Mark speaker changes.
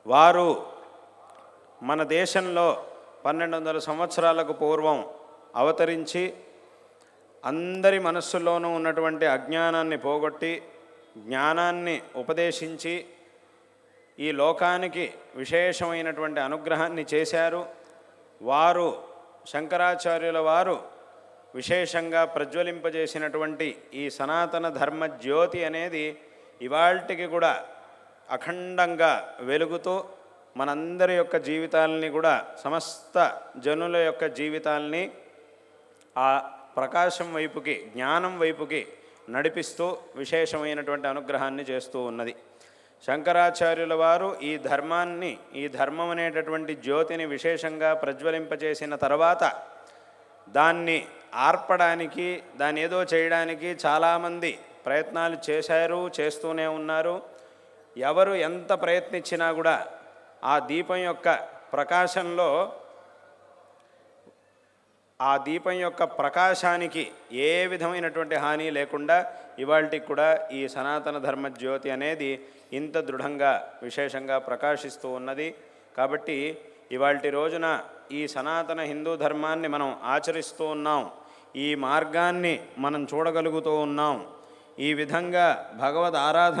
Speaker 1: వారు మన దేశంలో 1200 సంవత్సరాలకు పూర్వం అవతరించి అందరి మనస్సులోనూ ఉన్నటువంటి అజ్ఞానాన్ని పోగొట్టి జ్ఞానాన్ని ఉపదేశించి ఈ లోకానికి విశేషమైనటువంటి అనుగ్రహాన్ని చేశారు. వారు శంకరాచార్యుల వారు విశేషంగా ప్రజ్వలింపజేసినటువంటి ఈ సనాతన ధర్మ జ్యోతి అనేది ఇవాల్టికి కూడా అఖండంగా వెలుగుతూ మనందరి యొక్క జీవితాలని కూడా, సమస్త జనుల యొక్క జీవితాలని ఆ ప్రకాశం వైపుకి, జ్ఞానం వైపుకి నడిపిస్తూ విశేషమైనటువంటి అనుగ్రహాన్ని చేస్తూ ఉన్నది. శంకరాచార్యుల వారు ఈ ధర్మాన్ని, ఈ ధర్మం అనేటటువంటి జ్యోతిని విశేషంగా ప్రజ్వలింపజేసిన తర్వాత దాన్ని ఆర్పడానికి, దాన్ని ఏదో చేయడానికి చాలామంది ప్రయత్నాలు చేశారు, చేస్తూనే ఉన్నారు. ఎవరు ఎంత ప్రయత్నించినా కూడా ఆ దీపం యొక్క ప్రకాశంలో, ఆ దీపం యొక్క ప్రకాశానికి ఏ విధమైనటువంటి హాని లేకుండా ఇవాల్టికి కూడా ఈ సనాతన ధర్మ జ్యోతి అనేది ఇంత దృఢంగా విశేషంగా ప్రకాశిస్తూ ఉన్నది. కాబట్టి ఇవాల్టి రోజున ఈ సనాతన హిందూ ధర్మాన్ని మనం ఆచరిస్తూ ఉన్నాం. ఈ మార్గాన్ని మనం చూడగలుగుతూ ఉన్నాం. ఈ విధంగా భగవద్ ఆరాధన